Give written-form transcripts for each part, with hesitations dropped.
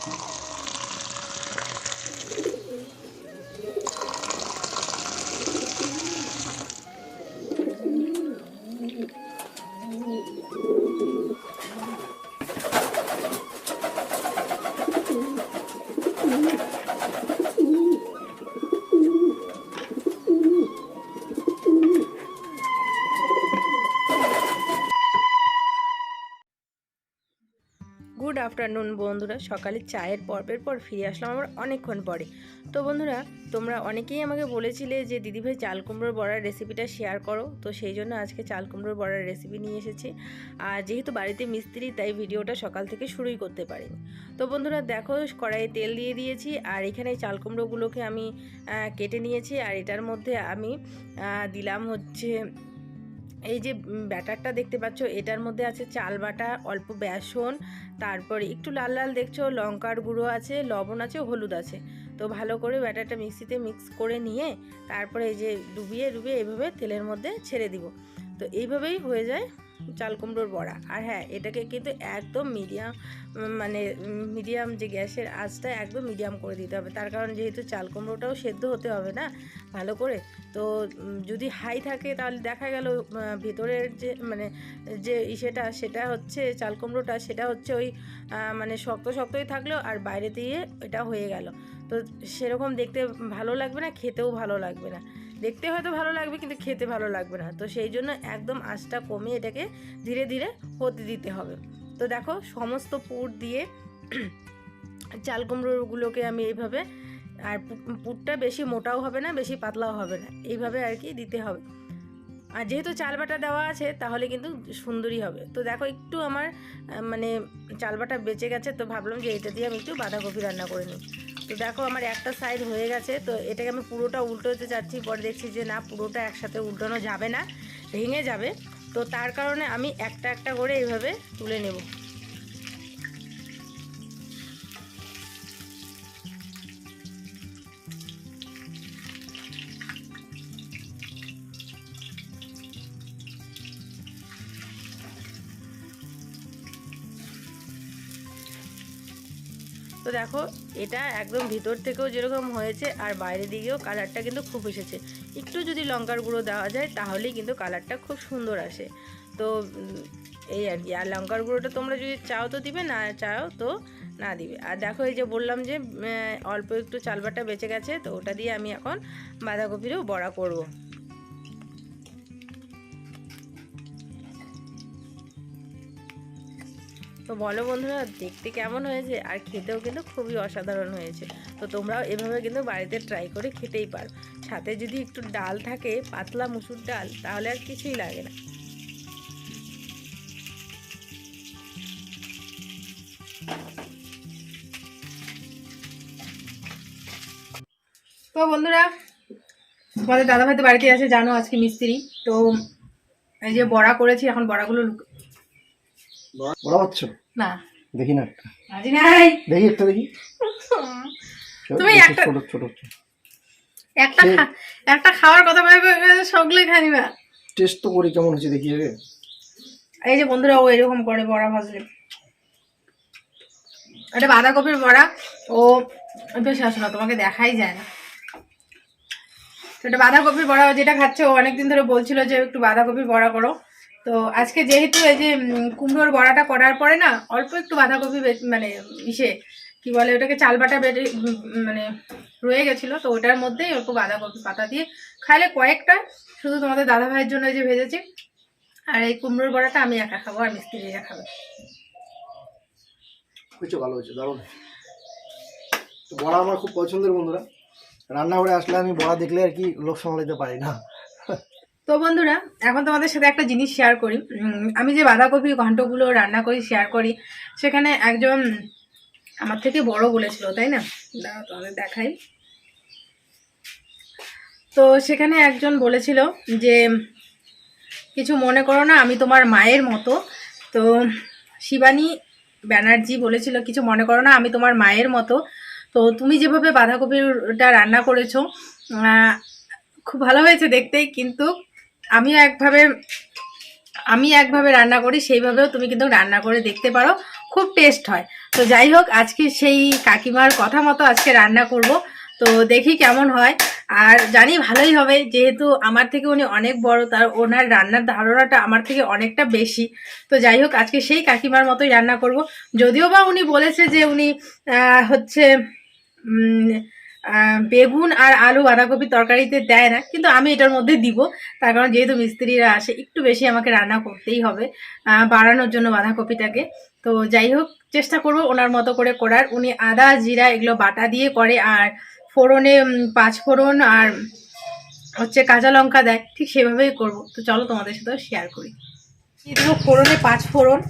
Good afternoon বন্ধুরা, সকালে চায়ের পর্বের পর ফিরে আসলাম আবার অনেকক্ষণ পরে। তো বন্ধুরা, তোমরা অনেকেই আমাকে বলেছিলে যে দিদিভাই চাল কুমড়োর বড়ার রেসিপিটা শেয়ার করো, তো সেই জন্য আজকে চাল কুমড়োর বড়ার রেসিপি নিয়ে এসেছি। আর যেহেতু বাড়িতে মিস্ত্রি, তাই ভিডিওটা সকাল থেকে শুরুই করতে পারিনি। তো বন্ধুরা দেখো, কড়াইয়ে তেল দিয়ে দিয়েছি আর এখানে চাল কুমড়োগুলোকে আমি কেটে নিয়েছি। আর এটার মধ্যে আমি দিলাম হচ্ছে এই যে ব্যাটারটা দেখতে পাচ্ছ, এটার মধ্যে আছে চাল বাটা, অল্প বেসন, তারপরে একটু লাল লাল দেখছো লঙ্কার গুঁড়ো আছে, লবণ আছে, হলুদ আছে। তো ভালো করে ব্যাটারটা মিক্সিতে মিক্স করে নিয়ে তারপরে এই যে ডুবিয়ে ডুবিয়ে এইভাবে তেলের মধ্যে ছেড়ে দিব। তো এইভাবেই হয়ে যায় চাল কুমড়োর বড়া। আর হ্যাঁ, এটাকে কিন্তু একদম মিডিয়াম যে গ্যাসের আঁচটা একদম মিডিয়াম করে দিতে হবে, তার কারণ যেহেতু চাল কুমড়োটাও সেদ্ধ হতে হবে না ভালো করে। তো যদি হাই থাকে তাহলে দেখা গেল ভেতরের যে সেটা হচ্ছে চাল কুমড়োটা, সেটা হচ্ছে ওই শক্ত শক্তই থাকলো আর বাইরে দিয়ে এটা হয়ে গেল। তো সেরকম দেখতে ভালো লাগবে না, খেতেও ভালো লাগবে না। দেখতে হয়তো ভালো লাগবে কিন্তু খেতে ভালো লাগবে না। তো সেই জন্য একদম আঁচটা কমিয়ে এটাকে ধীরে ধীরে হতে দিতে হবে। তো দেখো, সমস্ত পুর দিয়ে চাল কুমড়োগুলোকে আমি এইভাবে, আর পুরটা বেশি মোটাও হবে না বেশি পাতলাও হবে না, এইভাবে আর কি দিতে হবে। আর যেহেতু চাল বাটা দেওয়া আছে তাহলে কিন্তু সুন্দরই হবে। তো দেখো, একটু আমার চাল বাটা বেঁচে গেছে, তো ভাবলাম যে এটা দিয়ে আমি একটু বাঁধাকপি রান্না করে নিই। তো দেখো, আমার একটা সাইড হয়ে গেছে, তো এটাকে আমি পুরোটা উল্টোতে চাচ্ছি। পরে দেখছি যে না, পুরোটা একসাথে উল্টানো যাবে না, ভেঙে যাবে। তো তার কারণে আমি একটা একটা করে এইভাবে তুলে নেব। তো দেখো, এটা একদম ভিতর থেকেও যেরকম হয়েছে আর বাইরের দিকেও কালারটা কিন্তু খুব এসেছে। একটু যদি লঙ্কার গুঁড়ো দেওয়া যায় তাহলেই কিন্তু কালারটা খুব সুন্দর আসে। তো এই আর কি। আর লঙ্কার গুঁড়োটা তোমরা যদি চাও তো দিবে, না চাও তো না দিবে। আর দেখো, এই যে বললাম যে অল্প একটু চাল বাটা বেঁচে গেছে, তো ওটা দিয়ে আমি এখন বাঁধাকপিরও বড়া করব। তো বলো বন্ধুরা, দেখতে কেমন হয়েছে? আর খেতেও কিন্তু খুবই অসাধারণ হয়েছে। তো তোমরাও এভাবে কিন্তু বাড়িতে ট্রাই করে খেতেই পারো। সাথে যদি একটু ডাল থাকে, পাতলা মুসুর ডাল, তাহলে আর কিছুই লাগে না। তো বন্ধুরা, তোমাদের দাদাভাই তো বাড়িতে আছে, জানো আজকে মিস্ত্রি। তো এই যে বড়া করেছি, এখন বড়াগুলো বড়া হচ্ছে না, দেখি না, আজি নাই, দেখি একটা, দেখি তুমি একটা ছোট ছোট একটা একটা খাওয়ার কথা ভেবে সবগুলো খাই নিবা। টেস্ট তো করি কেমন হচ্ছে দেখি আগে। এই যে বন্ধুরা, ও এরকম করে বড়া ভাজলে, এটা বাঁধাকপির বড়া। ও বেশ আসো না, তোমাকে দেখাই যায় না। এটা বাঁধাকপির বড়া, যেটা খাচ্ছে ও অনেকদিন ধরে বলছিল যে একটু বাঁধাকপির বড়া করো। তো আজকে যেহেতু এই যে কুমড়োর বড়াটা করার পরে না অল্প একটু বাঁধাকপি কি বলে ওটাকে, চাল বাটা বেটে রয়ে গেছিলো, তো ওটার মধ্যেই অল্প বাঁধাকপি পাতা দিয়ে খাইলে কয়েকটা, শুধু তোমাদের দাদা ভাইয়ের জন্য যে ভেজেছি। আর এই কুমড়োর বড়াটা আমি একা খাবো আর মিস্ত্রিরা খাবে। ভালো হয়েছে, দারুণ। তো বড়া আমার খুব পছন্দের বন্ধুরা, রান্নাঘরে আসলে আমি বড়া দেখলে আর কি লোক সামলাতে পারি না। তো বন্ধুরা, এখন তোমাদের সাথে একটা জিনিস শেয়ার করি। আমি যে বাঁধাকপি ঘন্টগুলো রান্না করি, শেয়ার করি, সেখানে একজন আমার থেকে বড় বলেছিল, তাই না? তোমাদের দেখাই। তো সেখানে একজন বলেছিল যে কিছু মনে করো না, আমি তোমার মায়ের মতো। তো শিবানী ব্যানার্জি বলেছিল, কিছু মনে করো না, আমি তোমার মায়ের মতো। তো তুমি যেভাবে বাঁধাকপিটা রান্না করেছো খুব ভালো হয়েছে দেখতেই, কিন্তু আমিও একভাবে আমি একভাবে রান্না করি, সেইভাবেও তুমি কিন্তু রান্না করে দেখতে পারো, খুব টেস্ট হয়। তো যাই হোক, আজকে সেই কাকিমার কথা মতো আজকে রান্না করব, তো দেখি কেমন হয়। আর জানি ভালোই হবে, যেহেতু আমার থেকে উনি অনেক বড়, তার ওনার রান্নার ধারণাটা আমার থেকে অনেকটা বেশি। তো যাই হোক, আজকে সেই কাকিমার মতোই রান্না করব। যদিও বা উনি বলেছে যে উনি হচ্ছে বেগুন আর আলু বাঁধাকপি তরকারিতে দেয় না, কিন্তু আমি এটার মধ্যে দিব। তার কারণ যেহেতু মিস্ত্রিরা আসে, একটু বেশি আমাকে রান্না করতেই হবে বাড়ানোর জন্য বাঁধাকপিটাকে। তো যাই হোক, চেষ্টা করব ওনার মতো করে করার। উনি আদা জিরা এগুলো বাটা দিয়ে করে, আর ফোড়নে 5 ফোড়ন আর হচ্ছে কাঁচা লঙ্কা দেয়, ঠিক সেভাবেই করব। তো চলো তোমাদের সাথেও শেয়ার করি। ফোড়নে 5 ফোড়ন,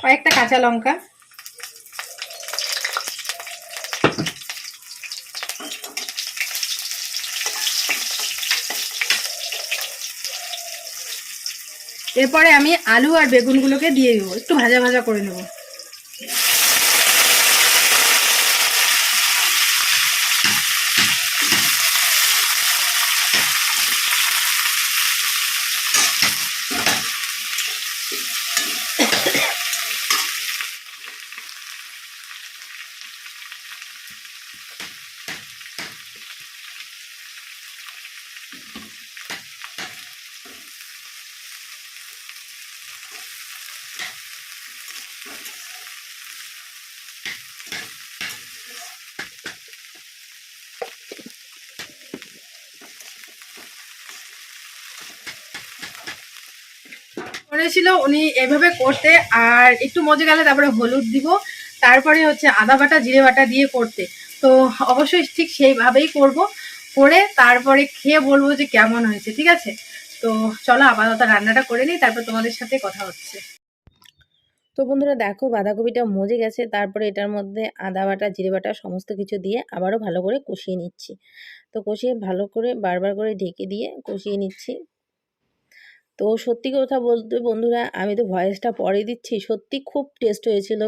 কয়েকটা কাঁচা লঙ্কা, এরপরে আমি আলু আর বেগুনগুলোকে দিয়ে দেবো, একটু ভাজা ভাজা করে নেব। বলেছিল উনি এভাবে করতে, আর একটু মজে গেলে তারপরে হলুদ দিব, তারপরে হচ্ছে আদা বাটা জিরে বাটা দিয়ে করতে। তো অবশ্যই ঠিক সেইভাবেই করব, করে তারপরে খেয়ে বলবো যে কেমন হয়েছে, ঠিক আছে? তো চলো আপাতত রান্নাটা করে নিই, তারপর তোমাদের সাথে কথা হচ্ছে। তো বন্ধুরা দেখো, বাঁধাকপিটা মজে গেছে, তারপরে এটার মধ্যে আদা বাটা জিরে বাটা সমস্ত কিছু দিয়ে আবারও ভালো করে কষিয়ে নিচ্ছি। তো কষিয়ে ভালো করে বারবার করে ঢেকে দিয়ে কষিয়ে নিচ্ছি। তো সত্যি কথা বলতে বন্ধুরা, আমি তো ভয়েসটা পরে দিচ্ছি, সত্যি খুব টেস্ট হয়েছিল,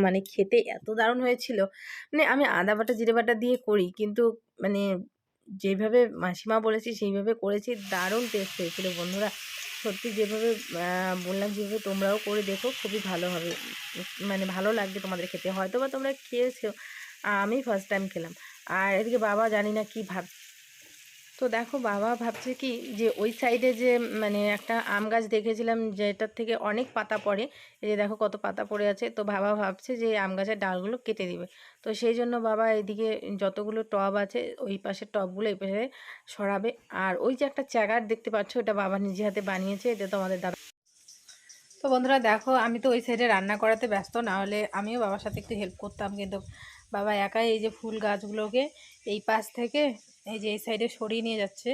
মানে খেতে এত দারুণ হয়েছিল। মানে আমি আদা বাটা জিরে বাটা দিয়ে করি, কিন্তু মানে যেভাবে মাসিমা বলেছি সেইভাবে করেছি, দারুণ টেস্ট হয়েছিল বন্ধুরা। সত্যি যেভাবে বললাম, যেভাবে তোমরাও করে দেখো, খুবই ভালো হবে, মানে ভালো লাগবে তোমাদের খেতে। হয়তো বা তোমরা খেয়েছো, আমি ফার্স্ট টাইম খেলাম। আর এদিকে বাবা জানি না কি ভাব। তো দেখো, বাবা ভাবছে কি যে ওই সাইডে যে মানে একটা আম গাছ দেখেছিলাম যেটার থেকে অনেক পাতা পড়ে, এই যে দেখো কত পাতা পড়ে আছে। তো বাবা ভাবছে যে আম গাছের ডালগুলো কেটে দিবে। তো সেই জন্য বাবা এদিকে যতগুলো টব আছে ওই পাশের টবগুলো এই পাশে সরাবে। আর ওই যে একটা চ্যাগার দেখতে পাচ্ছ, এটা বাবা নিজে হাতে বানিয়েছে, এটা তো আমাদের দাদা। তো বন্ধুরা দেখো, আমি তো ওই সাইডে রান্না করাতে ব্যস্ত, না হলে আমিও বাবার সাথে একটু হেল্প করতাম, কিন্তু বাবা একাই এই যে ফুল গাছগুলোকে এই পাশ থেকে এই যে এই সাইডে সরিয়ে নিয়ে যাচ্ছে।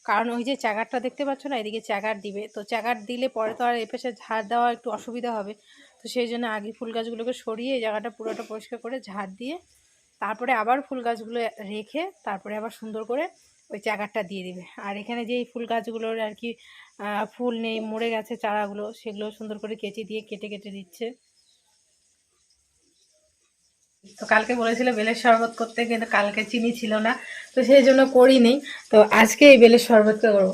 কারণ ওই যে চাগারটা দেখতে পাচ্ছ না, এদিকে চাগার দিবে, তো চাগার দিলে পরে তো আর এই পাশে ঝাড় দেওয়া একটু অসুবিধা হবে। তো সেই জন্য আগে ফুল গাছগুলোকে সরিয়ে এই জায়গাটা পুরোটা পরিষ্কার করে ঝাড় দিয়ে তারপরে আবার ফুল গাছগুলো রেখে তারপরে আবার সুন্দর করে ওই চাগারটা দিয়ে দিবে। আর এখানে যেই ফুল গাছগুলোর আর কি ফুল নেই, মরে গেছে চারাগুলো, সেগুলো সুন্দর করে কেচি দিয়ে কেটে কেটে দিচ্ছে। তো কালকে বলেছিল বেলের শরবত করতে, কিন্তু কালকে চিনি ছিল না, তো সেই জন্য করিনি। তো আজকে এই বেলের শরবতটা করবো।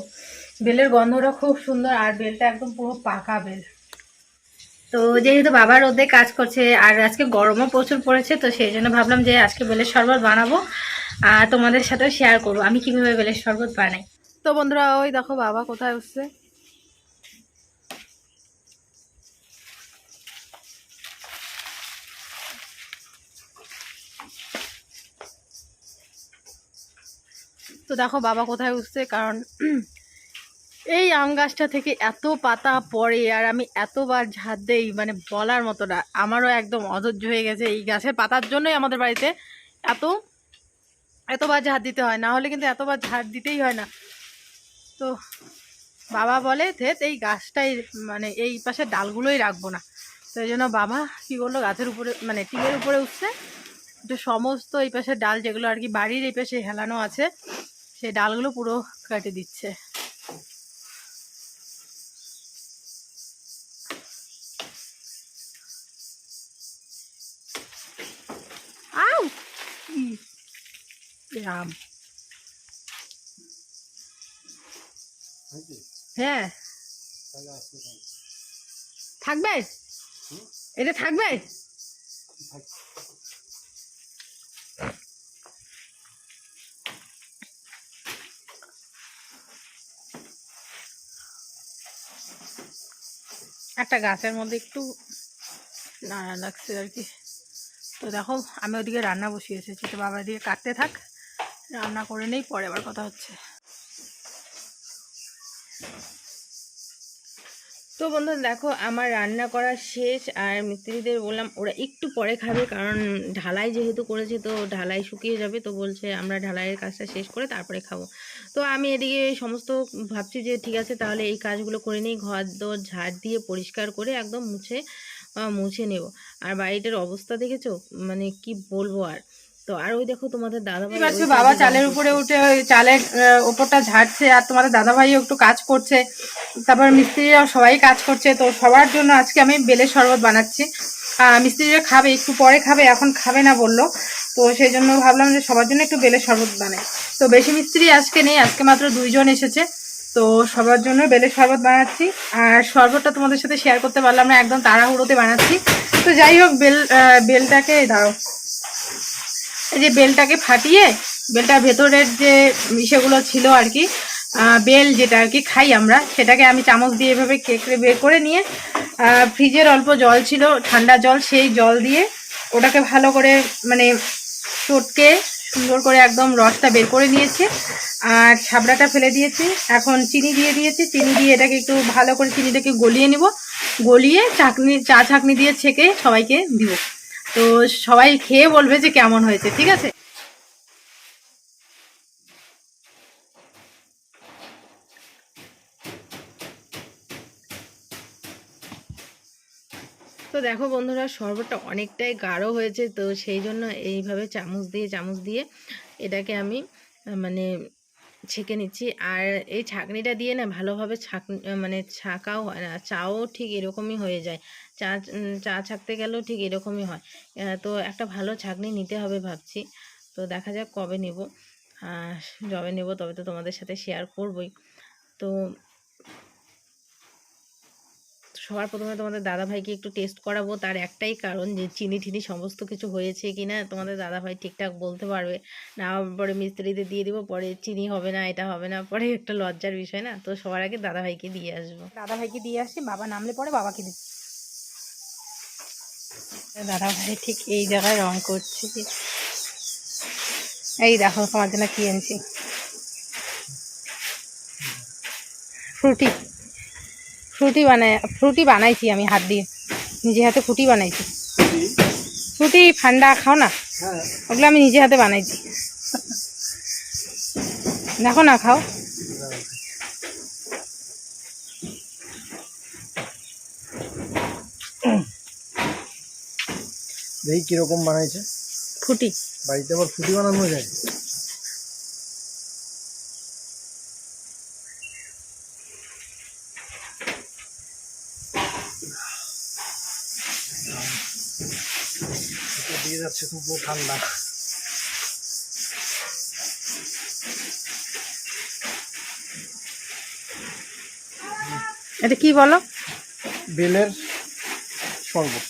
বেলের গন্ধটা খুব সুন্দর, আর বেলটা একদম পুরো পাকা বেল। তো যেহেতু বাবা রোদে কাজ করছে আর আজকে গরমও প্রচুর পড়েছে, তো সেই জন্য ভাবলাম যে আজকে বেলের শরবত বানাবো আর তোমাদের সাথেও শেয়ার করবো আমি কিভাবে বেলের শরবত বানাই। তো বন্ধুরা, ওই দেখো বাবা কোথায় উঠছে। তো দেখো বাবা কোথায় উঠছে, কারণ এই আম গাছটা থেকে এত পাতা পড়ে আর আমি এতবার ঝাড় দেই, মানে বলার মতো না। আমারও একদম অধৈর্য হয়ে গেছে, এই গাছের পাতার জন্যই আমাদের বাড়িতে এত এতবার ঝাড় দিতে হয়, না হলে কিন্তু এতবার ঝাড় দিতেই হয় না। তো বাবা বলে ধেত এই গাছটাই, মানে এই পাশে ডালগুলোই রাখবো না। তো এই জন্য বাবা কী করলো, গাছের উপরে মানে টিনের উপরে উঠছে, যে সমস্ত এই পাশে ডাল যেগুলো আর কি বাড়ির এই পাশে হেলানো আছে সেই ডালগুলো পুরো কেটে দিচ্ছে। আউ রাম, হ্যাঁ থাকবে, এটা থাকবে। একটা গাছের মধ্যে একটু নাড়া লাগছে আর কি। তো দেখো আমি ওদিকে রান্না বসিয়ে এসেছি, তো বাবা দিকে কাটতে থাক, রান্না করে নেই, পরে আবার কথা হচ্ছে। তো বন্ধুরা দেখো আমার রান্না করা শেষ, আর মিস্ত্রিদের বললাম ওরা একটু পরে খাবে, কারণ ঢালাই যেহেতু করেছে তো ঢালাই শুকিয়ে যাবে, তো বলছে আমরা ঢালাইয়ের কাজটা শেষ করে তারপরে খাবো। তো আমি এদিকে সমস্ত ভাবছি যে ঠিক আছে তাহলে এই কাজগুলো করে নিই, ঘর দোর ঝাড় দিয়ে পরিষ্কার করে একদম মুছে নেব। আর বাড়িটার অবস্থা দেখেছো, মানে কি বলবো আর। তো আর ওই দেখো তোমাদের দাদাভাই, বাবা চালের উপরে উঠে ওই চালের ওপরটা ঝাড়ছে, আর তোমাদের দাদাভাইও একটু কাজ করছে, তারপর মিস্ত্রিরাও সবাই কাজ করছে। তো সবার জন্য আজকে আমি বেলের শরবত বানাচ্ছি। মিস্ত্রিরা খাবে, একটু পরে খাবে, এখন খাবে না বললো, তো সেই জন্য ভাবলাম যে সবার জন্য একটু বেলের শরবত বানাই। তো বেশি মিস্ত্রি আজকে নেই, আজকে মাত্র 2 জন এসেছে, তো সবার জন্য বেলের শরবত বানাচ্ছি। আর শরবতটা তোমাদের সাথে শেয়ার করতে পারলাম না, একদম তাড়াহুড়োতে বানাচ্ছি। তো যাই হোক বেলটাকে দাও, এই যে বেলটাকে ফাটিয়ে বেলটার ভেতরের যে ইসেগুলো ছিল আর কি, বেল যেটা আর কি খাই আমরা, সেটাকে আমি চামচ দিয়ে এভাবে কেকড়ে বের করে নিয়ে ফ্রিজের অল্প জল ছিল, ঠান্ডা জল, সেই জল দিয়ে ওটাকে ভালো করে মানে চটকে সুন্দর করে একদম রসটা বের করে নিয়েছি, আর ছাবড়াটা ফেলে দিয়েছি। এখন চিনি দিয়ে দিয়েছি, চিনি দিয়ে এটাকে একটু ভালো করে চিনিটাকে গলিয়ে নিব, গলিয়ে চা ছাঁকনি দিয়ে ছেঁকে সবাইকে দিব। তো সবাই খেয়ে বলবে যে কেমন হয়েছে, ঠিক আছে। তো দেখো বন্ধুরা শরবতটা অনেকটাই গাঢ় হয়েছে, তো সেই জন্য এইভাবে চামচ দিয়ে এটাকে আমি মানে ছেঁকে নিচ্ছি। আর এই ছাঁকনিটা দিয়ে না ভালোভাবে মানে ছাঁকাও হয় না, চাও ঠিক এরকমই হয়ে যায়, চা ছাঁকতে গেলেও ঠিক এরকমই হয়। তো একটা ভালো ছাঁকনি নিতে হবে ভাবছি, তো দেখা যাক কবে নেব, যবে নেব তবে তো তোমাদের সাথে শেয়ার করবই। তো সবার প্রথমে তোমাদের দাদাভাইকে একটু টেস্ট করাবো, তার একটাই কারণ যে চিনি ঠিনি সমস্ত কিছু হয়েছে কি না তোমাদের দাদাভাই ঠিকঠাক বলতে পারবে না, পরে মিস্ত্রিদের দিয়ে দিব, পরে চিনি হবে না, এটা হবে না, পরে একটা লজ্জার বিষয় না। তো সবার আগে দাদাভাইকে দিয়ে আসবো, দাদাভাইকে দিয়ে আসি, বাবা নামলে পরে বাবাকে দিই। দাদাভাই ঠিক এই জায়গায় রং করছে, এই দেখো তোমার জন্য কি এনেছি, ফ্রুটি বানাইছি আমি হাত দিয়ে, নিজে হাতে ফ্রুটি বানাইছি। ফ্রুটি ঠান্ডা খাও না, ওগুলো আমি নিজে হাতে বানাইছি, দেখো না খাও। দেখি কিরকম বানাইছে ফ্রুটি, বাড়িতে আবার ফ্রুটি বানানো যায়। দিয়ে যাচ্ছে খুব ঠান্ডা। এটা কি বলো? বেলের শরবত।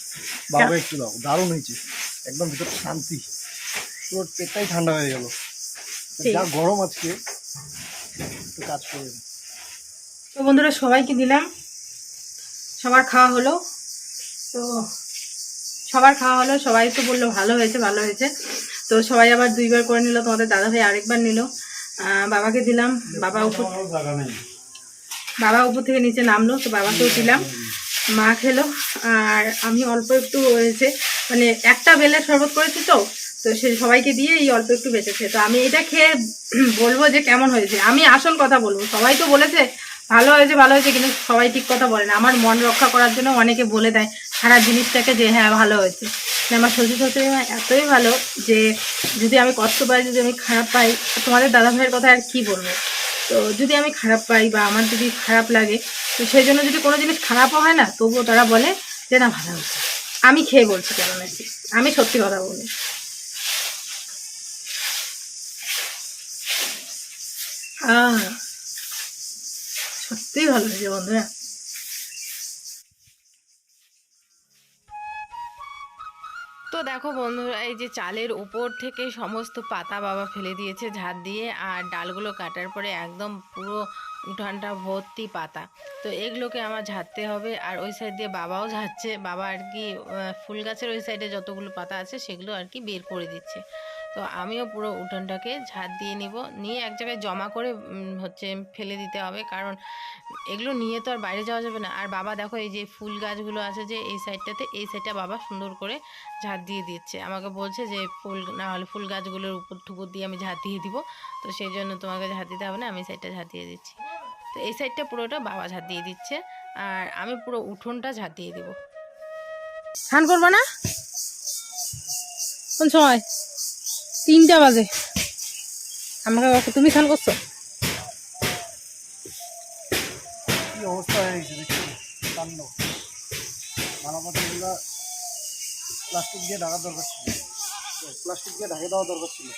বাবা একটু দাও, দারুণ হয়েছে, একদম ভিতর শান্তি, পুরো পেটটাই ঠান্ডা হয়ে গেল। যা গরম আজকে, একটু কাজ করে। তো বন্ধুরা সবাইকে দিলাম, সবার খাওয়া হলো, তো সবাই তো বললো ভালো হয়েছে ভালো হয়েছে। তো সবাই আবার 2বার করে নিল, তোমাদের দাদাভাই আরেকবার নিল, বাবাকে দিলাম, বাবা উপর থেকে নিচে নামলো, তো বাবাকেও দিলাম, মা খেলো, আর আমি অল্প একটু হয়েছে, মানে একটা বেলের শরবত করেছি, তো সে সবাইকে দিয়ে এই অল্প একটু বেঁচেছে। তো আমি এটা খেয়ে বলবো যে কেমন হয়েছে, আমি আসল কথা বলবো। সবাই তো বলেছে ভালো হয়েছে, কিন্তু সবাই ঠিক কথা বলে না। আমার মন রক্ষা করার জন্য অনেকে বলে দেয় খারাপ জিনিসটাকে যে হ্যাঁ ভালো হয়েছে, আমার শ্বশুর শাশুড়ি মা এতই ভালো যে যদি আমি কষ্ট পাই, যদি আমি খারাপ পাই, তোমাদের দাদা ভাইয়ের কথা আর কি বলবো। তো যদি আমি খারাপ পাই বা আমার যদি খারাপ লাগে, তো সেই জন্য যদি কোনো জিনিস খারাপও হয় না, তবুও তারা বলে যে না ভালো হচ্ছে। আমি খেয়ে বলছি কেমন আছি, আমি সত্যি কথা বলি। সত্যিই ভালো হয়েছে বন্ধুরা। তো দেখো বন্ধুরা, এই যে চালের উপর থেকে সমস্ত পাতা বাবা ফেলে দিয়েছে ঝাড় দিয়ে, আর ডালগুলো কাটার পরে একদম পুরো উঠানটা ভর্তি পাতা। তো এগুলোকে আমার ঝাড়তে হবে, আর ওই সাইড দিয়ে বাবাও ঝাড়ছে। বাবা আর কি ফুল গাছের ওই সাইডে যতগুলো পাতা আছে সেগুলো আর কি বের করে দিচ্ছে। তো আমিও পুরো উঠানটাকে ঝাড় দিয়ে নিয়ে এক জায়গায় জমা করে হচ্ছে ফেলে দিতে হবে, কারণ এগুলো নিয়ে তো আর বাইরে যাওয়া যাবে না। আর বাবা দেখো এই যে ফুল গাছগুলো আছে যে এই সাইডটাতে, এই সাইডটা বাবা সুন্দর করে ঝাড় দিয়ে দিচ্ছে। আমাকে বলছে যে ফুল না হলে ফুল গাছগুলোর উপর ঠুকুর দিয়ে আমি ঝাড় দিয়ে দিব, তো সেই জন্য তোমাকে ঝাড় দিতে হবে না, আমি সাইডটা ঝাড় দিয়ে দিচ্ছি। তো এই সাইডটা পুরোটা বাবা ঝাড় দিয়ে দিচ্ছে, আর আমি পুরো উঠোনটা ঝাড় দিয়ে দিব। স্নান করবো না? কোন সময়? 3টা বাজে। আমাকে তুমি স্নান করছো? কি অবস্থা হয়ে গেছে দেখছি, কান্ড। মালাপাতাগুলো প্লাস্টিক দিয়ে ঢাকা দরকার ছিল, প্লাস্টিক দিয়ে ঢাকে দেওয়া দরকার ছিল।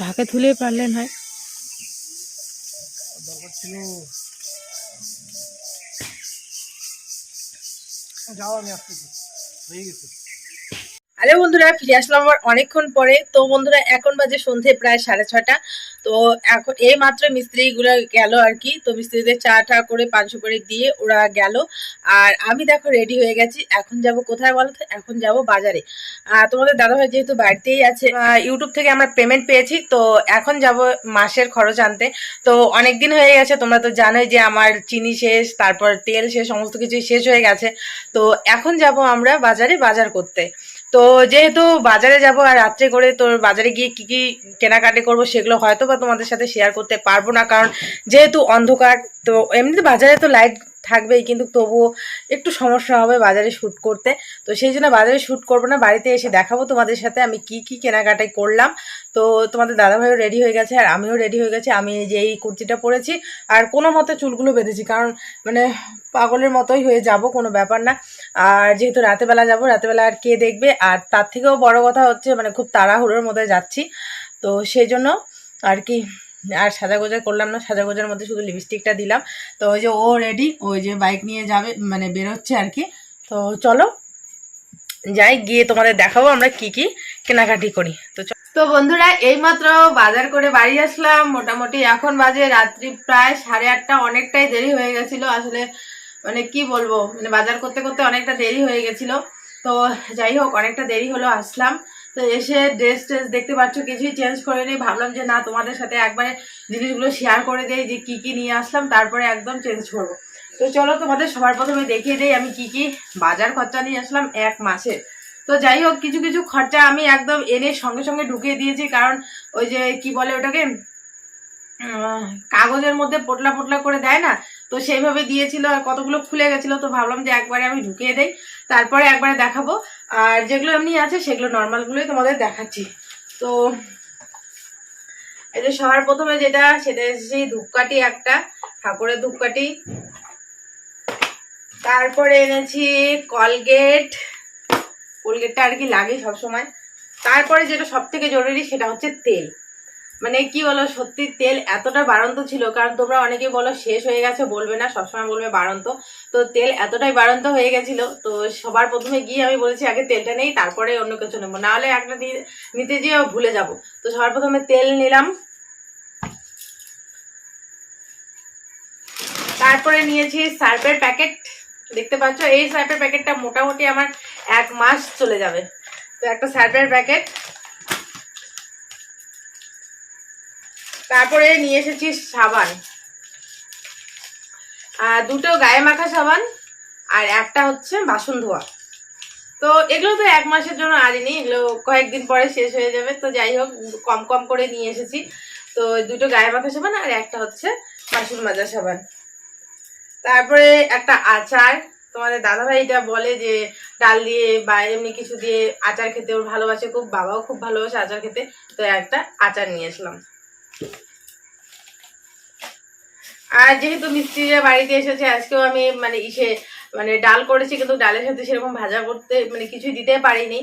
ঢাকে তুলে পারলেন হয় দরকার ছিল। যাও, আমি আসতেছি, হয়ে গেছে। আরে বন্ধুরা, ফিরে আসলাম আবার অনেকক্ষণ পরে। তো বন্ধুরা, এখন বাজে সন্ধে প্রায় 6:30। তো এখন এই মাত্র মিস্ত্রিগুলো গেল আর কি। তো মিস্ত্রিদের চা টা করে 500 করে দিয়ে ওরা গেল, আর আমি দেখো রেডি হয়ে গেছি। এখন যাব কোথায় বলো তো? এখন যাব বাজারে। তোমাদের দাদাভাই যেহেতু বাড়িতেই আছে, ইউটিউব থেকে আমরা পেমেন্ট পেয়েছি, তো এখন যাব মাসের খরচ আনতে। তো অনেক দিন হয়ে গেছে, তোমরা তো জানোই যে আমার চিনি শেষ, তারপর তেল শেষ, সমস্ত কিছুই শেষ হয়ে গেছে। তো এখন যাব আমরা বাজারে বাজার করতে। তো যেহেতু বাজারে যাব আর রাত্রে করে, তোর বাজারে গিয়ে কি কি কেনাকাটি করব সেগুলো হয়তো বা তোমাদের সাথে শেয়ার করতে পারবো না, কারণ যেহেতু অন্ধকার। তো এমনিতে বাজারে তো লাইট থাকবেই, কিন্তু তবুও একটু সমস্যা হবে বাজারে শ্যুট করতে। তো সেই জন্য বাজারে শ্যুট করবো না, বাড়িতে এসে দেখাবো তোমাদের সাথে আমি কি কি কেনাকাটাই করলাম। তো তোমাদের দাদাভাইও রেডি হয়ে গেছে আর আমিও রেডি হয়ে গেছি। আমি এই যে এই কুর্তিটা পরেছি আর কোনো মতে চুলগুলো বেঁধেছি, কারণ মানে পাগলের মতোই হয়ে যাব, কোনো ব্যাপার না। আর যেহেতু রাতেবেলা যাব, রাতেবেলা আর কে দেখবে। আর তার থেকেও বড় কথা হচ্ছে মানে খুব তাড়াহুড়োর মধ্যে যাচ্ছি, তো সেই জন্য আর কি আর সাজাগোজা করলাম না। সাজাগোজার মধ্যে শুধু লিপস্টিকটা দিলাম। তো ওই যে ও রেডি, ওই যে বাইক নিয়ে যাবে মানে বেরোচ্ছে আর কি। তো চলো যাই, গিয়ে তোমাদের দেখাবো আমরা কি কি কেনাকাটি করি। তো বন্ধুরা, এইমাত্র বাজার করে বাড়ি আসলাম। মোটামুটি এখন বাজে রাত্রি প্রায় 8:30। অনেকটাই দেরি হয়ে গেছিল আসলে, মানে কি বলবো, মানে বাজার করতে করতে অনেকটা দেরি হয়ে গেছিল। তো যাই হোক, অনেকটা দেরি হলো, আসলাম। তো এসে ড্রেস ট্রেস দেখতে পাচ্ছ কিছুই চেঞ্জ করে নিই, ভাবলাম যে না তোমাদের সাথে একবারে জিনিসগুলো শেয়ার করে দেই যে কি কি নিয়ে আসলাম, তারপরে একদম চেঞ্জ করবো। তো চলো তোমাদের সবার প্রথমে দেখিয়ে দেই আমি কি কি বাজার খরচা নিয়ে আসলাম 1 মাসে। তো যাই হোক, কিছু কিছু খরচা আমি একদম এনে সঙ্গে সঙ্গে ঢুকিয়ে দিয়েছি, কারণ ওই যে কি বলে ওটাকে, কাগজের মধ্যে পোটলা পোটলা করে দেয় না, তো সেইভাবে দিয়েছিল আর কতগুলো খুলে গেছিল। তো ভাবলাম যে একবারে আমি ঢুকিয়ে দেই, তারপরে একবারে দেখাবো। আর যেগুলো এমনি আছে সেগুলো নর্মালগুলোই তোমাদের দেখাচ্ছি। তো এই যে সবার প্রথমে যেটা, সেটা সেই ধূপকাঠি, একটা ঠাকুরের ধূপকাঠি। তারপরে এনেছি কলগেট, কোলগেটটা আর কি লাগে সবসময়। তারপরে যেটা সব থেকে জরুরি সেটা হচ্ছে তেল। মানে কি বলো, সত্যি তেল এতটা বাড়ন্ত ছিল, কারণ তোমরা অনেকে বলো শেষ হয়ে গেছে, বলবে না, সবসময় বলবে বাড়ন্ত। তো তেল এতটাই বাড়ন্ত হয়ে গেছিল, তো সবার প্রথমে গিয়ে আমি বলেছি আগে তেলটা নেই, তারপরে অন্য কিছু নেবো, নাহলে একটা নিতে গিয়ে ভুলে যাব। তো সবার প্রথমে তেল নিলাম, তারপরে নিয়েছি সার্ফের প্যাকেট। দেখতে পাচ্ছ এই সার্ফের প্যাকেটটা মোটামুটি আমার 1 মাস চলে যাবে। তো একটা সার্ফের প্যাকেট। তারপরে নিয়ে এসেছি সাবান, দুটো গায়ে মাখা সাবান, আর একটা হচ্ছে বাসন ধোয়া। তো এগুলো তো 1 মাসের জন্য আনিনি, এগুলো কয়েকদিন পরে শেষ হয়ে যাবে। তো যাই হোক, কম কম করে নিয়ে এসেছি। তো দুটো গায়ে মাখা সাবান আর একটা হচ্ছে বাসন মাজা সাবান। তারপরে একটা আচার, তোমাদের দাদাভাইটা বলে যে ডাল দিয়ে বা এমনি কিছু দিয়ে আচার খেতে ওর ভালোবাসে খুব, বাবাও খুব ভালোবাসে আচার খেতে, তো একটা আচার নিয়ে আসলাম। আর যেহেতু মিস্ত্রিরা বাড়িতে এসেছে, আজকেও আমি মানে ডাল করেছি, কিন্তু ডালের সাথে সেরকম ভাজা করতে মানে কিছুই দিতে পারিনি।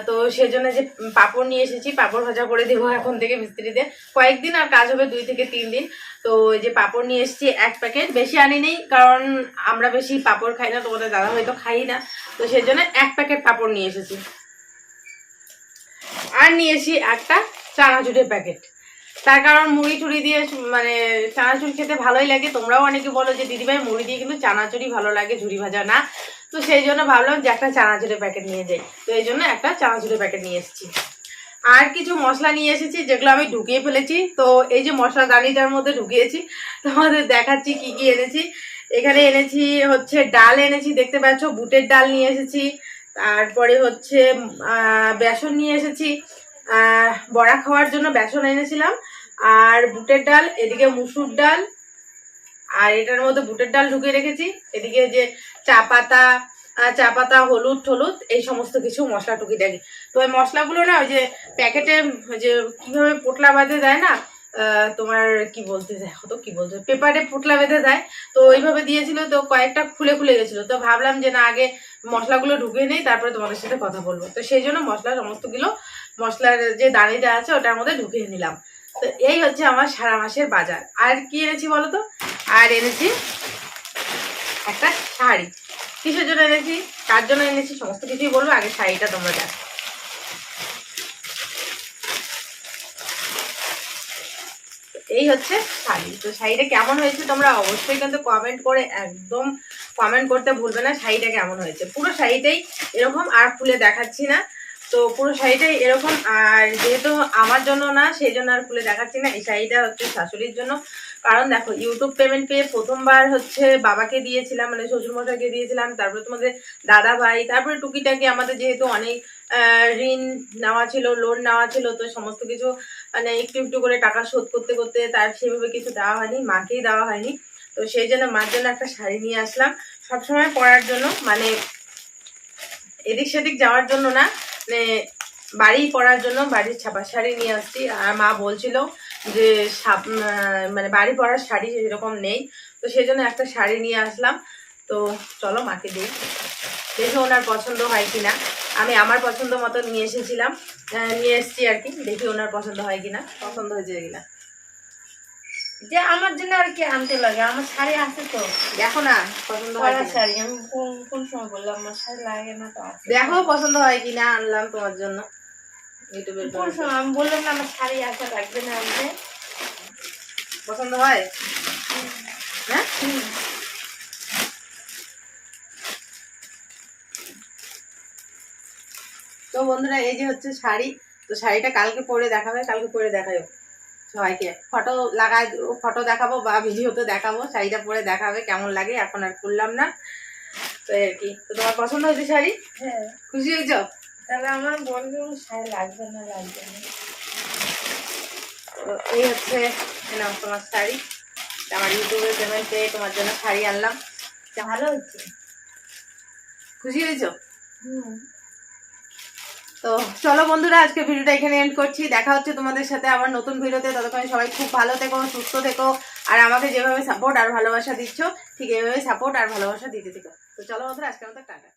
তো সেজন্য যে পাঁপড় নিয়ে এসেছি, পাঁপড় ভাজা করে দেবো এখন থেকে মিস্ত্রিদের, কয়েকদিন আর কাজ হবে, 2 থেকে 3 দিন। তো এই যে পাঁপড় নিয়ে এসেছি 1 প্যাকেট, বেশি আনিনি কারণ আমরা বেশি পাঁপড় খাই না, তোমাদের দাদা হয়তো খাই না, তো সেই জন্য 1 প্যাকেট পাঁপড় নিয়ে এসেছি। আর নিয়ে এসেছি একটা চানাচুরের প্যাকেট, তার কারণ মুড়ি টুড়ি দিয়ে মানে চানাচুর খেতে ভালোই লাগে। তোমরাও অনেকে বলো যে দিদিভাই মুড়ি দিয়ে কিন্তু চানাচুরই ভালো লাগে, ঝুড়ি ভাজা না। তো সেই জন্য ভাবলাম যে একটা চানাচুরের প্যাকেট নিয়ে যাই, তো এই জন্য একটা চানাচুরের প্যাকেট নিয়ে এসেছি। আর কিছু মশলা নিয়ে এসেছি যেগুলো আমি ঢুকিয়ে ফেলেছি, তো এই যে মশলা দানিটার মধ্যে ঢুকিয়েছি, তোমাদের দেখাচ্ছি কি কি এনেছি। এখানে এনেছি হচ্ছে ডাল এনেছি, দেখতে পাচ্ছ বুটের ডাল নিয়ে এসেছি। তারপরে হচ্ছে বেসন নিয়ে এসেছি, বড়া খাওয়ার জন্য বেসন এনেছিলাম। আর বুটের ডাল, এদিকে মুসুর ডাল, আর এটার মধ্যে বুটের ডাল ঢুকিয়ে রেখেছি। এদিকে যে চা পাতা হলুদ টলুদ এই সমস্ত কিছু মশলা টুকিটাকি। তো ওই মশলাগুলো না ওই যে প্যাকেটে যে কিভাবে পোটলা বাঁধে দেয় না, তোমার কি বলতে পেপারে পোটলা বেঁধে দেয়, তো ওইভাবে দিয়েছিল, তো কয়েকটা খুলে খুলে গেছিল। তো ভাবলাম যে না আগে মশলাগুলো ঢুকিয়ে নেই, তারপরে তোমাদের সাথে কথা বলবো। তো সেই জন্য মশলার যে দানিটা আছে ওটার মধ্যে ঢুকিয়ে নিলাম। তো এই হচ্ছে আমার সারা মাসের বাজার। আর কি এনেছি বলো তো? আর এনেছি একটা শাড়ি। কিসের জন্য এনেছি, কার জন্য এনেছি, সমস্ত কিছুই বলবো, আগে শাড়িটা তোমরা দেখো। এই হচ্ছে শাড়ি। তো শাড়িটা কেমন হয়েছে তোমরা অবশ্যই কিন্তু একদম কমেন্ট করতে ভুলবে না শাড়িটা কেমন হয়েছে। পুরো শাড়িটাই এরকম, আর খুলে দেখাচ্ছি না, তো পুরো শাড়িটাই এরকম। আর যেহেতু আমার জন্য না, সেই জন্য আর খুলে দেখাচ্ছি না। এই শাড়িটা হচ্ছে শাশুড়ির জন্য, কারণ দেখো ইউটিউব পেমেন্ট পেয়ে প্রথমবার হচ্ছে বাবাকে দিয়েছিলাম, মানে শ্বশুরমশাইকে দিয়েছিলাম, তারপরে তোমাদের দাদা ভাই, তারপরে টুকিটাকি আমাদের যেহেতু অনেক ঋণ নেওয়া ছিল, লোন নেওয়া ছিল, তো সমস্ত কিছু মানে একটু একটু করে টাকা শোধ করতে করতে তার সেভাবে কিছু দেওয়া হয়নি, মাকেই দেওয়া হয়নি। তো সেই জন্য মার জন্য একটা শাড়ি নিয়ে আসলাম, সবসময় পরার জন্য, মানে এদিক সেদিক যাওয়ার জন্য না, মানে বাড়ি পরার জন্য বাড়ির ছাপা শাড়ি নিয়ে আসছি। আর মা বলছিল যে মানে বাড়ি পরার শাড়ি এরকম নেই, তো সেই জন্য একটা শাড়ি নিয়ে আসলাম। তো চলো মাকে দিই, দেখে ওনার পছন্দ হয় কিনা। আমি আমার পছন্দ মতো নিয়ে এসেছি আর কি, দেখি ওনার পছন্দ হয় কিনা, পছন্দ হয়েছে কিনা। যে আমার জন্য আর কি আনতে লাগে, আমার শাড়ি আছে তো, দেখো না পছন্দ হয় কিনা। শাড়ি আমি কোন সময় বললাম আমার শাড়ি লাগে না, তো আছে, দেখো পছন্দ হয় কিনা, আনলাম তোমার জন্য ইউটিউবের। কোন সময় আমি বললাম না আমার শাড়ি আছে, লাগবে না আনতে, পছন্দ হয়? হ্যাঁ তো বন্ধুরা এই যে হচ্ছে শাড়ি, তো শাড়িটা কালকে পরে দেখাবো সবাইকে, ফটো দেখাবো বা ভিডিওতে দেখাবো, শাড়িটা পরে দেখাবে কেমন লাগে। এখন আর করলাম না, তো আর কি। তো তোমার পছন্দ হয়েছে শাড়ি? হ্যাঁ। খুশি হয়েছো? তাহলে আমার বলবে শাড়ি লাগবে না। তো এই হচ্ছে তোমার শাড়ি, আমার ইউটিউবের পেমেন্ট পেয়ে তোমার জন্য শাড়ি আনলাম। ভালো হচ্ছে, খুশি হয়েছো? তো চলো বন্ধুরা, আজকে ভিডিওটা এখানে এন্ড করছি। দেখা হচ্ছে তোমাদের সাথে আবার নতুন ভিডিওতে। ততক্ষণ সবাই খুব ভালো থেকো, সুস্থ থেকো, আর আমাকে যেভাবে সাপোর্ট আর ভালোবাসা দিচ্ছ ঠিক এইভাবে সাপোর্ট আর ভালোবাসা দিতে থেকো। তো চলো বন্ধুরা, আজকের মতো টাটা।